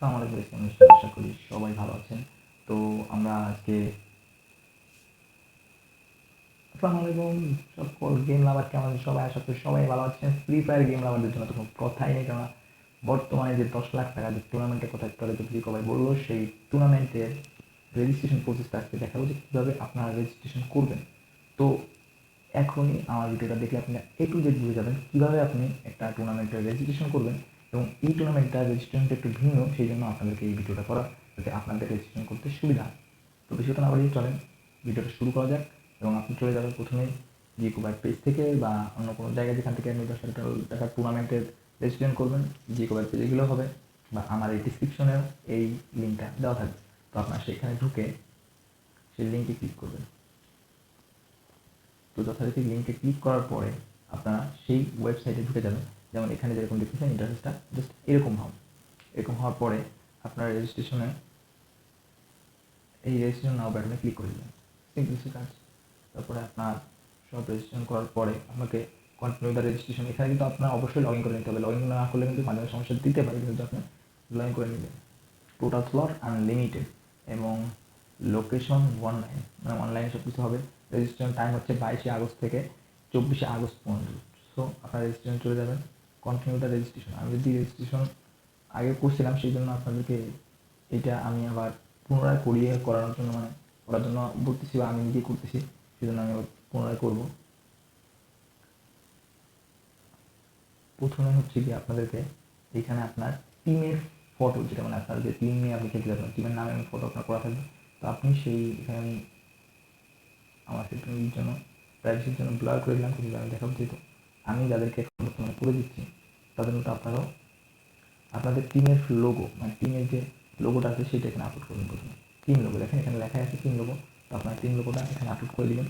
আসসালামু আলাইকুম মিস্টার, আশা করি সবাই ভালো আছেন। তো আমরা আজকে আসসালামু আলাইকুম সকল গেম লাভার কেমন আছেন সবাই, আশা করি সবাই ভালো আছেন। ফ্রি ফায়ার গেম লাভারদের জন্য তো কোনো কথাই নেই, কেননা বর্তমানে যে 10 লাখ টাকা যে টুর্নামেন্টের কথা একটু আগে যদি সবাই বললো, সেই টুর্নামেন্টের রেজিস্ট্রেশন প্রসেসটা আজকে দেখাবো যে কীভাবে আপনারা রেজিস্ট্রেশন করবেন। তো এখনই আমার ভিডিওটা দেখলে আপনি A to Z বুঝে যাবেন কীভাবে আপনি একটা টুর্নামেন্টের রেজিস্ট্রেশন করবেন, এবং এই টুর্নামেন্টটা রেজিস্ট্রেশনটা একটু ভিন্ন, সেই জন্য আপনাদেরকে এই ভিডিওটা করা, যাতে আপনাদের রেজিস্ট্রেশন করতে সুবিধা হয়। তো বেশি কথা না বাড়িয়ে চলেন ভিডিওটা শুরু করা যাক। এবং আপনি চলে যাবেন প্রথমেই জিকোবার পেজ থেকে বা অন্য কোনো জায়গায় যেখান থেকে আপনি 10,000 টাকার টুর্নামেন্টের রেজিস্ট্রেশন করবেন, জিকোবার পেজ এগুলো হবে, বা আমার এই ডিসক্রিপশনেও এই লিঙ্কটা দেওয়া থাকবে। তো আপনার সেখানে ঢুকে সেই লিঙ্কে ক্লিক করবেন। তো যথারীতি লিঙ্কে ক্লিক করার পরে আপনারা সেই ওয়েবসাইটে ঢুকে যাবেন। যেমন এখানে যেরকম দেখতেছেন ইন্টারফেসটা জাস্ট এরকম হবে। এরকম হওয়ার পরে আপনার রেজিস্ট্রেশনে এই রেজিস্ট্রেশন নাও বাটনে ক্লিক করে দেবেন, সিম্পল কাজ। তারপরে আপনার সব রেজিস্ট্রেশন করার পরে আপনাকে কন্টিনিউ দ্য রেজিস্ট্রেশন, এখানে কিন্তু আপনার অবশ্যই লগ ইন করে নিতে হবে। লগ ইন না করলে কিন্তু মাঝে মাঝে সমস্যা দিতে পারে, কিন্তু আপনি লগ ইন করে নেবেন। টোটাল স্লট আনলিমিটেড এবং লোকেশন অনলাইন, মানে অনলাইনে সব কিছু হবে। রেজিস্ট্রেশন টাইম হচ্ছে 22 আগস্ট থেকে 24 আগস্ট পর্যন্ত। সো আপনার রেজিস্ট্রেশন চলে যাবেন, কন্টিনিউ দ্য রেজিস্ট্রেশন। আমি যদি রেজিস্ট্রেশন আগে করছিলাম, সেই জন্য আপনাদেরকে এটা আমি আবার পুনরায় করানোর জন্য, মানে করার জন্য বলতেছি, বা আমি নিজে করতেছি, সেই জন্য আমি আবার পুনরায় করব। প্রথমে হচ্ছে কি আপনাদেরকে এইখানে আপনার টিমের ফটো, যেটা মানে আপনার যে টিম নিয়ে আপনি খেলতে যাবেন, টিমের নামে ফটো আপনার করা থাকবে। তো আপনি সেই এখানে আমি আমার সেটিংয়ের জন্য প্রাইভেসির জন্য ব্লার করে দিলাম, কিন্তু আমি দেখাবো। যেহেতু আমি যাদেরকে বর্তমানে করে দিচ্ছি, তাদের মতো আপনারাও আপনাদের টিমের লোগো, মানে টিমের যে লোগোটা আছে সেটা এখানে আপলোড করবেন। প্রথমে টিম লোগো দেখেন, এখানে লেখা আছে টিম লোগো। তো আপনার টিম লোগোটা এখানে আপলোড করে দেবেন।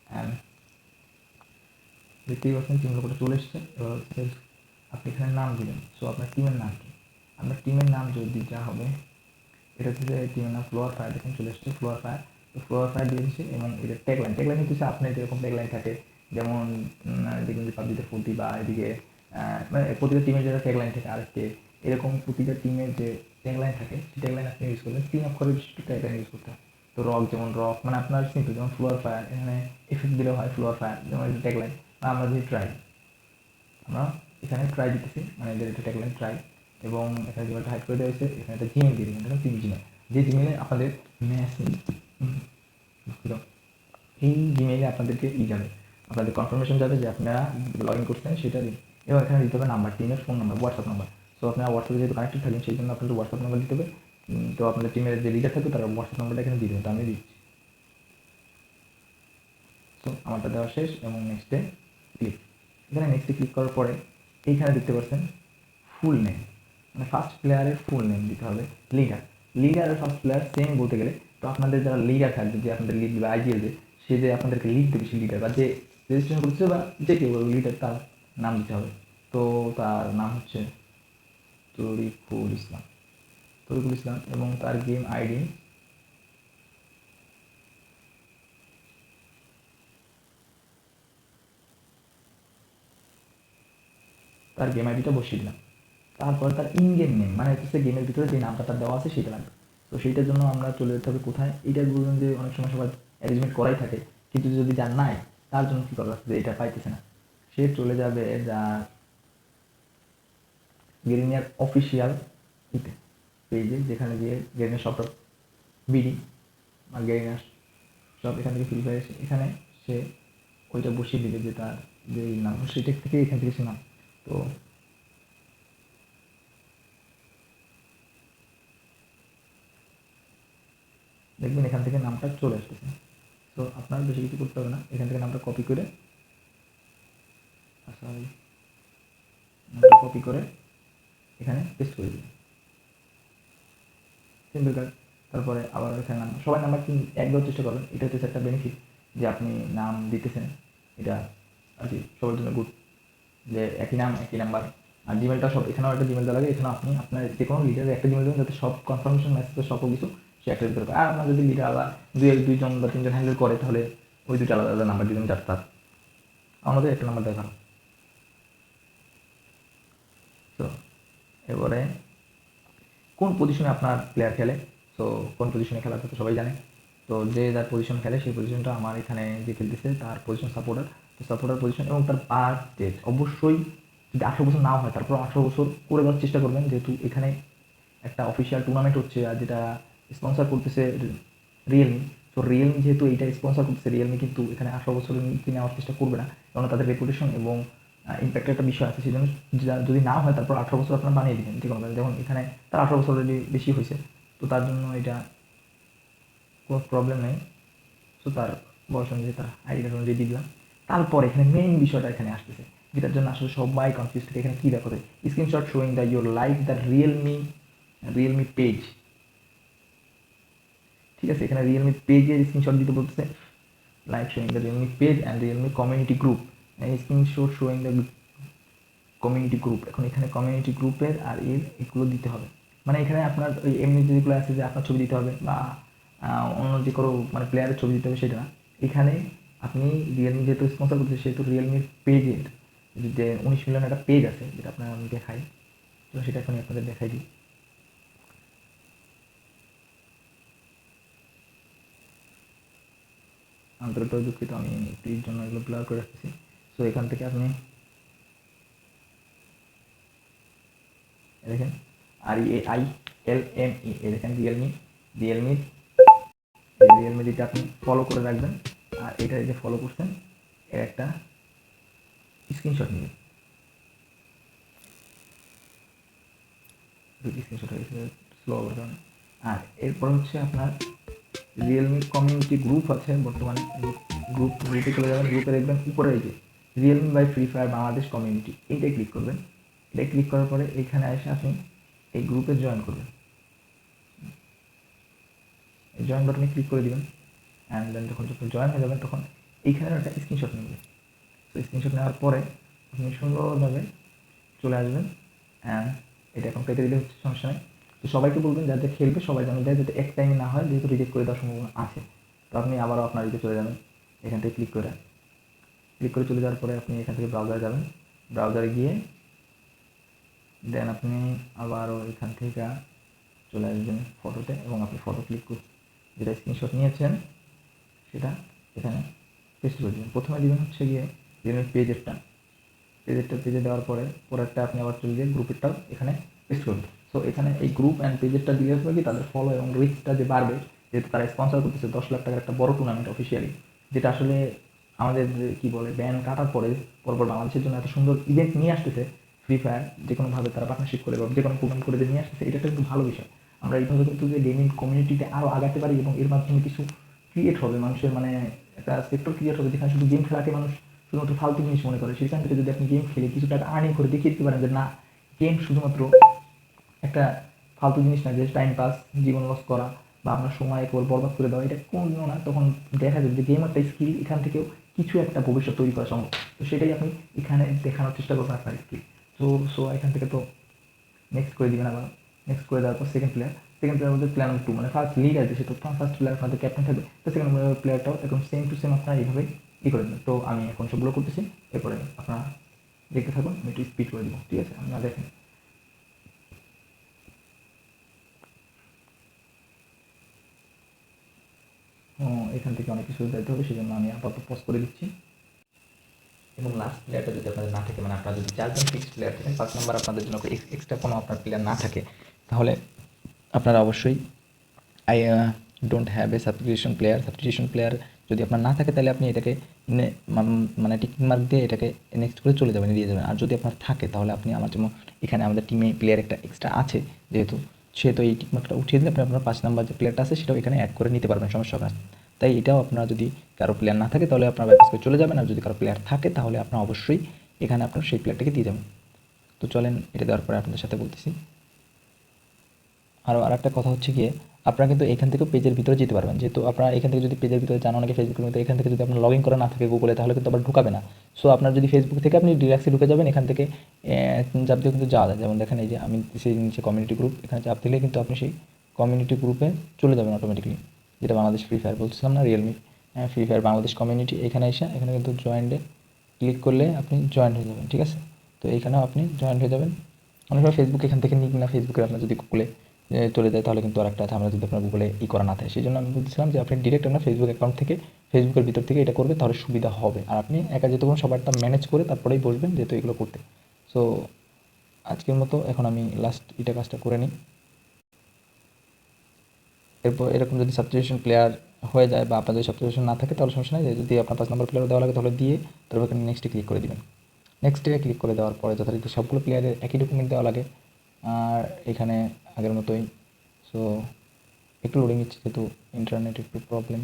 অ্যান্ড দেখতেই পাচ্ছেন টিম লোগোটা চলে এসছে। এবার হচ্ছে আপনি এখানে নাম দিবেন। সো আপনার টিমের নাম কি? আপনার টিমের নাম যদি যা হবে, এটা হচ্ছে টিমের নাম ফ্লোয়ার ফায়ার, দেখেন চলে এসছে ফ্লোয়ার ফায়ার। তো ফ্লোয়ার ফায়ার দিয়ে দিচ্ছে, এবং এটা ট্যাগলাইন হচ্ছে আপনার যেরকম ট্যাগলাইন থাকে, যেমন দেখবেন যে পাবজিতে 40 বা এদিকে মানে প্রতিটা টিমের যেটা ট্যাগলাইন থাকে আরেকটি, এরকম প্রতিটা টিমের যে ট্যাগলাইন থাকে সেই ট্যাগলাইন আপনি ইউজ করবেন। 3 অক্ষরের বিশিষ্ট ট্যাগলাইন ইউজ করতে হয়। তো রক, যেমন রক মানে আপনার সিম্পল, যেমন ফ্লোয়ার ফায়ার, এখানে এফেক্ট দিলেও হয় ফ্লোয়ার ফায়ার, যেমন এটা ট্যাগলাইন। আমরা যদি ট্রাই, আমরা এখানে ট্রাই দিতেছি, মানে এদের এটা ট্যাগলাইন ট্রাই। এবং এখানে জিমেলটা হাইড করে দেওয়া হয়েছে, এখানে একটা জিমেল দিয়ে দেবেন, দেখুন জিমেল। যে জিমেলে আপনাদের মেসেজ, এই জিমেইলে আপনাদেরকে যাবে, আপনাদের কনফার্মেশন যাবে যে আপনারা লগ ইন করছেন, সেটা দিন। এবার এখানে দিতে হবে নাম্বার, টিমের phone number, WhatsApp number. So আপনারা হোয়াটসঅ্যাপে যেহেতু কানেক্টেড থাকেন, সেই জন্য আপনাদের হোয়াটসঅ্যাপ নাম্বার দিতে হবে। তো আপনাদের টিমের যে লিডার থাকবে তারা হোয়াটসঅ্যাপ নাম্বারটা এখানে দিয়ে দেবেন, তো আমি দিচ্ছি। সো আমারটা দেওয়া শেষ, এবং নেক্সটে ক্লিক। এখানে নেক্সটে ক্লিক করার পরে এইখানে দেখতে পাচ্ছেন ফুল নেম, মানে ফার্স্ট প্লেয়ারের ফুল নেম দিতে হবে। লিডার আর ফার্স্ট প্লেয়ার সেম বলতে গেলে। তো আপনাদের যারা লিডার থাকবে, যে আপনাদের লিড বা আইডিএল, সে যে আপনাদেরকে লিড দেবে, সেই লিডার বা যে রেজিস্ট্রেশন করছে বা যে কেউ লিডার, তার নাম দিতে হবে। তো তার নাম হচ্ছে তরিকুল ইসলাম, এবং তার গেম আইডি আইডিটা বসিয়ে দিলাম। তারপর তার ইন গেম নেম, মানে হচ্ছে গেমের ভিতরে যে নামটা তার দেওয়া আছে সেটা লাগবে। তো সেইটার জন্য আমরা চলে যেতে হবে কোথায়, এইটার বলবেন যে অনেক সময় সবাই অ্যারেঞ্জমেন্ট করাই থাকে, কিন্তু যদি যার নাই, তার জন্য কী করা লাগছে, এটা পাইতেছে না, সে চলে যাবে যার গেরিনিয়ার অফিসিয়াল ইতে পেজে, যেখানে গিয়ে গেরিনিয়ার শপটা বিডি বা গেরিনিয়ার শপ, এখান থেকে ফ্রি ফায়ার এখানে সে ওইটা বসিয়ে দিবে, যে তার যে নাম সেটা থেকে এখান থেকে সে নাম। তো দেখবেন এখান থেকে নামটা চলে আসতেছে। তো আপনার বেশি কিছু করতে হবে না, এখান থেকে নামটা কপি করে, এখানে পেস্ট করে দিন, সিম্পল কাজ। তারপরে আবার এখানে নাম, সবাই নাম্বার এক দেওয়ার চেষ্টা করবেন। এটা হচ্ছে একটা বেনিফিট, যে আপনি নাম দিতেছেন, এটা আর কি সবার জন্য গুড, যে একই নাম একই নাম্বার। আর জিমেলটা সব, এখানেও একটা জিমেল দেওয়া লাগে। এখানে আপনি আপনার যে কোনো লিডারের একটা জিমেল দেবেন, যাতে সব কনফার্মেশন মেসেজ সব কিছু সে একটা দিতে পারে। আর আপনার যদি লিডার আলাদা দুইজন বা তিনজন হ্যান্ডেল করে, তাহলে ওই দুটো আলাদা আলাদা নাম্বার দিবেন, যার তার আমাদের একটা নাম্বার দেওয়া। তো এবারে কোন পজিশনে আপনার প্লেয়ার খেলে। তো কোন পজিশনে খেলা তো সবাই জানে। তো যে যার পজিশন খেলে সেই পজিশনটা আমার এখানে যে খেলতেছে তার পজিশন সাপোর্টার। তো সাপোর্টার পজিশন এবং তার বার্থ ডেট অবশ্যই যদি 18 বছর নাও হয় তারপর 18 বছর করে দেওয়ার চেষ্টা করবেন, যেহেতু এখানে একটা অফিসিয়াল টুর্নামেন্ট হচ্ছে আর যেটা স্পন্সর করতেছে রিয়েলমি। তো রিয়েলমি যেহেতু এইটা স্পন্সর করতেছে, রিয়েলমি কিন্তু এখানে 18 বছরের নিচে নেওয়ার চেষ্টা করবে না, কারণ তাদের রেপুটেশন এবং ইম্প্যাক্টের একটা বিষয় আছে। সেই জন্য যদি না হয় তারপর 18 বছর আপনারা বানিয়ে দেবেন যে কোনো কাজে। যেমন এখানে তার 18 বছর অলরেডি বেশি হয়েছে, তো তার জন্য এটা কোনো প্রবলেম নেই। তো তার বয়স অনুযায়ী তার আইডিটা অনুযায়ী দিয়ে দিলাম। তারপর এখানে মেইন বিষয়টা এখানে আসতেছে, যেটার জন্য আসলে সবাই কনফিউজ থাকে। এখানে কী দেখাতে screenshot showing the your like the Realme page. ঠিক আছে, এখানে রিয়েলমি পেজের স্ক্রিনশট দিতে বলতেছে, like showing the Realme page and Realme community group, screenshot showing the community group. এখন এখানে কমিউনিটি গ্রুপের আর এগুলো দিতে হবে। মানে এখানে আপনার ওই এমনি যেগুলো আছে যে আপনার ছবি দিতে হবে বা অন্য যে কোনো মানে প্লেয়ারের ছবি দিতে হবে সেটা না। এখানে আপনি রিয়েলমি যেহেতু স্পন্সর করতে সেহেতু রিয়েলমির পেজের যে 19 মিলিয়ন একটা পেজ আছে, যেটা আপনার আমি দেখাই। তো সেটা এখন আপনাদের দেখাই দিই। আন্তরিক দুঃখিত, আমি একটির জন্য এগুলো ব্লার করে রাখতেছি। সো এখান থেকে আপনি দেখেন REAILME, দেখেন রিয়েলমি দিতে আপনি ফলো করে রাখবেন। আর এটা যে ফলো করছেন এর একটা স্ক্রিনশট নেবেন। স্ক্রিনশট হয়ে গেছে স্লো হওয়ার কারণে। আর এরপর হচ্ছে আপনার রিয়েলমি কমিউনিটি গ্রুপ আছে বর্তমানে, গ্রুপে চলে যাবেন। গ্রুপে দেখবেন উপরে এই যে Realme by Free Fire Bangladesh community, এইটাই ক্লিক করবেন। এটা ক্লিক করার পরে এখানে এসে আপনি এই গ্রুপে জয়েন করবেন। জয়েন বাটনে ক্লিক করে দিবেন। অ্যান্ড দেন যখন জয়েন হয়ে যাবেন তখন এইখানে একটা স্ক্রিনশট নেবেন। তো স্ক্রিনশট নেওয়ার পরে আপনি সুন্দরভাবে চলে আসবেন। অ্যান্ড এটা এখন কেটে দিলে হচ্ছে, সমস্যা নেই। তো সবাইকে বলবেন যাতে খেলবে সবাই যেন দেয়, যাতে এক টাইমে না হয়, যেহেতু রিজেক্ট করে দেওয়ার সম্ভাবনা আছে। তো আপনি আবারও আপনার দিকে চলে যাবেন। এখান থেকে ক্লিক করে চলে যাওয়ার পরে আপনি এখান থেকে ব্রাউজারে যাবেন। ব্রাউজারে গিয়ে দেন আপনি আবারও এখান থেকে চলে আসবেন ফটোতে এবং আপনি ফটো ক্লিক করে যেটা স্ক্রিনশট নিয়েছেন সেটা এখানে পেস্ট করে দেবেন। প্রথমে দেবেন হচ্ছে গিয়ে রিয়েলমি পেজে দেওয়ার পরে পরেরটা আপনি আবার চলে গিয়ে গ্রুপেরটাও এখানে পেস্ট করবেন। সো এখানে এই গ্রুপ অ্যান্ড পেজেরটা দিলে হবে কি তাদের ফলো এবং রিচটা যে বাড়বে, যেহেতু তারা স্পন্সর করতেছে 10 লাখ টাকার একটা বড় টুর্নামেন্ট অফিসিয়ালি, যেটা আসলে আমাদের কি বলে ব্যান কাটার পরে পরপর বাংলাদেশের জন্য এত সুন্দর ইভেন্ট নিয়ে আসতেছে ফ্রি ফায়ার, যে কোনোভাবে তারা পার্টনারশিপ করে বা যে কোনো প্রোগ্রাম করে নিয়ে আসতেছে, এটা কিন্তু ভালো বিষয়। আমরা এইভাবে কিন্তু যে গেমিং কমিউনিটিতে আরও আগাতে পারি এবং এর মাধ্যমে কিছু ক্রিয়েট হবে, মানুষের মানে একটা সেক্টর ক্রিয়েট হবে যেখানে শুধু গেম খেলাকে মানুষ শুধুমাত্র ফালতু জিনিস মনে করে। সেখান থেকে যদি আপনি গেম খেলে কিছু টাকা আর্নিং করে দেখিয়ে দিতে পারেন যে না, গেম শুধুমাত্র একটা ফালতু জিনিস না যে টাইম পাস, জীবন লস করা বা আপনার সময় একবার বরবাদ করে দেওয়া, এটা কোনো না। তখন দেখা যাবে যে গেম একটা স্কিল, এখান থেকেও কিছু একটা ভবিষ্যৎ তৈরি করা সম্ভব। তো সেটাই আপনি এখানে দেখানোর চেষ্টা করবেন আপনার স্কিল। সো এখান থেকে তো নেক্সট করে দিবেন। আবার নেক্সট করে দেওয়ার পর সেকেন্ড প্লেয়ার মধ্যে প্ল্যান 2 মানে ফার্স্ট লিড আছে সে তো ফার্স্ট প্লেয়ার আপনাদের ক্যাপ্টেন থাকবে। তো সেকেন্ড প্লেয়ারটাও একদম সেম টু সেম আপনারা এইভাবে করে দেবেন। তো আমি এখন সবগুলো করতেছি, এরপরে আপনারা দেখতে থাকুন। আমি একটু স্পিড করে দিব, ঠিক আছে? আপনারা দেখেন। এখান থেকে অনেক কিছু দিতে হবে, সেই জন্য আমি আপাতত পজ করে দিচ্ছি। এবং লাস্ট প্লেয়ারটা যদি আপনাদের না থাকে, মানে আপনারা যদি 4জন ফিক্সড প্লেয়ার থাকেন, 5 নাম্বার আপনাদের জন্য এক্সট্রা কোনো আপনার প্লেয়ার না থাকে, তাহলে আপনারা অবশ্যই I don't have a substitution player যদি আপনার না থাকে তাহলে আপনি এটাকে মানে টিক মার্ক দিয়ে এটাকে নেক্সট করে চলে যাবেন, দিয়ে যাবেন। আর যদি আপনার থাকে তাহলে আপনি আমার যেমন এখানে আমাদের টিমে প্লেয়ার একটা এক্সট্রা আছে যেহেতু, সে তো এই টিক মার্কটা উঠিয়ে দিলে আপনি আপনার 5 নাম্বার যে প্লেয়ারটা আছে সেটাও এখানে অ্যাড করে নিতে পারবেন, সমস্যা হবে না। তাই এটাও আপনারা যদি কারো প্লেয়ার না থাকে তাহলে আপনার বাইপাস করে চলে যাবেন, আর যদি কারো প্লেয়ার থাকে তাহলে আপনার অবশ্যই এখানে আপনার সেই প্লেয়ারটাকে দিয়ে যাবেন। তো চলেন এটা দেওয়ার পরে আপনাদের সাথে বলতেছি। আর একটা কথা হচ্ছে গিয়ে আপনারা কিন্তু এখান থেকেও পেজের ভিতরে যেতে পারবেন, যেহেতু আপনারা এখান থেকে যদি পেজের ভিতরে যান, অনেকে ফেসবুকের মধ্যে এখান থেকে যদি আপনার লগ ইন করা না থাকে গুগলে, তাহলে কিন্তু আবার ঢুকাবে না। সো আপনার যদি ফেসবুক থেকে আপনি ডিরেক্টলি ঢুকে যাবেন, এখান থেকে চাপ দিয়ে কিন্তু যাওয়া যায়। যেমন দেখেন এই যে আমি সেই নিচে কমিউনিটি গ্রুপ, এখানে চাপ দিলে কিন্তু আপনি সেই কমিউনিটি গ্রুপে চলে যাবেন অটোমেটিকলি, যেটা বাংলাদেশ ফ্রি ফায়ার বলছিলাম না, Realme free Fire Bangladesh community. এখানে এসে এখানে কিন্তু জয়েন্টে ক্লিক করলে আপনি জয়েন্ট হয়ে যাবেন, ঠিক আছে? তো এইখানেও আপনি জয়েন্ট হয়ে যাবেন। অনেক সময় ফেসবুক এখান থেকে নিক না, ফেসবুকে আপনার যদি গুগলে চলে যায়, তাহলে কিন্তু আর একটা ঝামেলা যদি আপনার গুগলে করা না থাকে। সেই জন্য আমি বলছিলাম যে আপনি ডিরেক্ট আপনার ফেসবুক অ্যাকাউন্ট থেকে, ফেসবুকের ভিতর থেকে এটা করবেন, তাহলে সুবিধা হবে। আর আপনি একা যেহেতু সবারটা ম্যানেজ করে তারপরেই বসবেন যেহেতু এগুলো করতে। সো আজকের মতো এখন আমি লাস্ট এটা কাজটা করে নিই। এরপর এরকম যদি সাবস্টিটিউশন প্লেয়ার হয়ে যায় বা আপনার যদি সাবস্টিটিউশন না থাকে তাহলে সমস্যা নেই, যদি আপনার 5 নম্বর প্লেয়ার দেওয়া লাগে তাহলে দিয়ে তারপর এখানে নেক্সটে ক্লিক করে দেবেন। নেক্সটে ক্লিক করে দেওয়ার পরে যথারীতি সবগুলো প্লেয়ারের একই ডকুমেন্ট দেওয়া লাগে, আর এখানে আগের মতোই। সো একটু লোডিং নিচ্ছে যেহেতু ইন্টারনেট একটু প্রবলেম।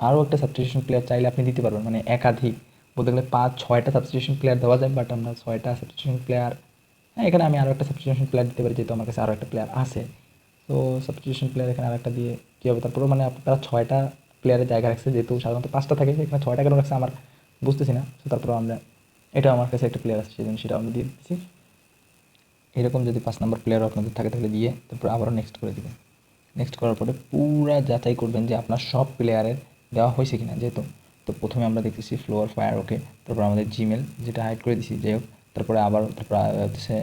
আরও একটা সাবস্টিটিউশন প্লেয়ার চাইলে আপনি দিতে পারবেন, মানে একাধিক বলতে গেলে 5-6টা সাবস্টিটিউশন প্লেয়ার দেওয়া যায়, বাট আমরা 6টা সাবস্টিটিউশন প্লেয়ার, হ্যাঁ এখানে আমি আরও একটা সাবস্টিটিউশন প্লেয়ার দিতে পারি যেহেতু আমার কাছে আরও একটা প্লেয়ার আছে। তো সাবস্টিটিউশন প্লেয়ার এখানে আরেকটা দিয়ে কী হবে, তারপরেও মানে আপনারা 6টা প্লেয়ারের জায়গা রাখছে, যেহেতু সাধারণত 5টা থাকে, এখানে 6টা কেন রাখছে আমার বুঝতেছি না। তো তারপরেও আমরা, এটা আমার কাছে একটা প্লেয়ার আছে সেই জন্য সেটা আমি দিয়ে দিচ্ছি। এরকম যদি 5 নম্বর প্লেয়ারও আপনাদের থাকে তাহলে দিয়ে তারপর আবারও নেক্সট করে দেবেন। নেক্সট করার পরে পুরা যাচাই করবেন যে আপনার সব প্লেয়ারের দেওয়া হয়েছে কিনা। যেহেতু তো প্রথমে আমরা দেখতেছি ফ্লোর ফায়ার, ওকে, তারপর আমাদের জিমেল যেটা হাইড করে দিছি, যাই হোক, তারপরে আবার তারপর হচ্ছে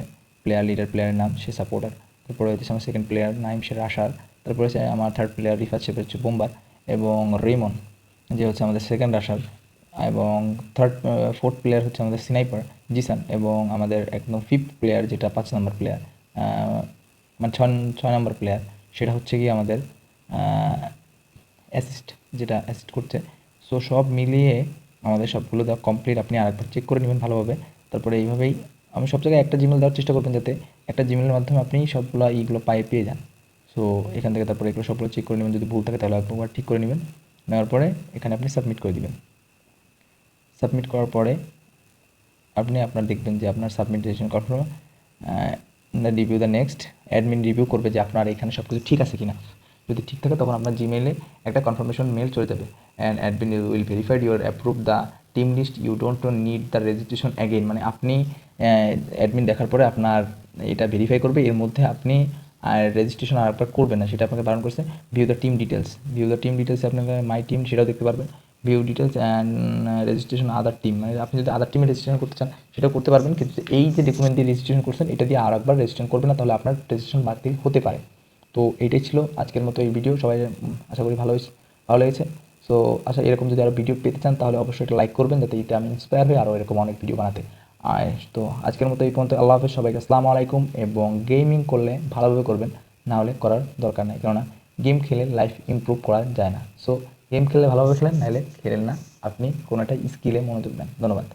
প্লেয়ার লিডার, প্লেয়ারের নাম সে সাপোর্টার, তারপরে হচ্ছে আমার সেকেন্ড প্লেয়ার নাইম সে রাশার, তারপরে হচ্ছে আমার থার্ড প্লেয়ার রিফাত সে হচ্ছে বোম্বার, এবং রেমন যে হচ্ছে আমাদের সেকেন্ড রাশার, এবং ফোর্থ প্লেয়ার হচ্ছে আমাদের স্নাইপার জিসান, এবং আমাদের একদম ফিফথ প্লেয়ার যেটা 5 নম্বর প্লেয়ার, মানে 6 নম্বর প্লেয়ার, সেটা হচ্ছে কি আমাদের অ্যাসিস্ট, যেটা অ্যাসিস্ট করছে। সো সব মিলিয়ে আমাদের সবগুলো দেওয়া কমপ্লিট। আপনি আরেকবার চেক করে নেবেন ভালোভাবে। তারপরে এইভাবেই আমি সব জায়গায় একটা জিমেল দেওয়ার চেষ্টা করবেন, যাতে একটা জিমেলের মাধ্যমে আপনি সবগুলো এইগুলো পেয়ে যান। সো এখান থেকে তারপরে এগুলো সবগুলো চেক করে নেবেন, যদি ভুল থাকে তাহলে একবার ঠিক করে নেবেন। নেওয়ার পরে এখানে আপনি সাবমিট করে দিবেন। সাবমিট করার পরে আপনি আপনার দেখবেন যে আপনার submission confirm, review the next, admin review করবে যে আপনার এখানে সব কিছু ঠিক আছে কিনা। যদি ঠিক থাকে তখন আপনার জিমেইলে একটা কনফার্মেশন মেল চলে যাবে, and admin will verified your approve the team list, you don't need the registration again. মানে আপনি অ্যাডমিন দেখার পরে আপনার এটা ভেরিফাই করবে, এর মধ্যে আপনি আর রেজিস্ট্রেশন আরেকবার করবেন না, সেটা আপনাকে বারণ করছে। View the team details, view the team ডিটেলসে আপনাকে মাই টিম সেটাও দেখতে পারবেন। View details and registration other team, মানে আপনি যদি আদার টিমে রেজিস্ট্রেশন করতে চান সেটাও করতে পারবেন, কিন্তু এই যে ডকুমেন্ট দিয়ে রেজিস্ট্রেশন করছেন এটা দিয়ে আর একবার রেজিস্ট্রেশন করবেন না, তাহলে আপনার রেজিস্ট্রেশন বাতিল হতে পারে। তো এইটাই ছিল আজকের মতো এই ভিডিও। সবাই আশা করি ভালো লেগেছে। সো আশা এরকম যদি আরও ভিডিও পেতে চান তাহলে অবশ্যই এটা লাইক করবেন, যাতে এটা আমি ইন্সপায়ার হই আরও এরকম অনেক ভিডিও বানাতে। আর তো আজকের মতো এই পর্যন্ত। আল্লাহ হাফেজ সবাইকে, আসসালামু আলাইকুম। এবং গেমিং করলে ভালোভাবে করবেন, না হলে করার দরকার নেই, কেননা গেম খেলে লাইফ ইমপ্রুভ করা যায় না। সো গেম খেললে ভালোভাবে খেলেন, নাহলে খেলেন না। আপনি কোনো একটা স্কিলে মনোযোগ দেন। ধন্যবাদ।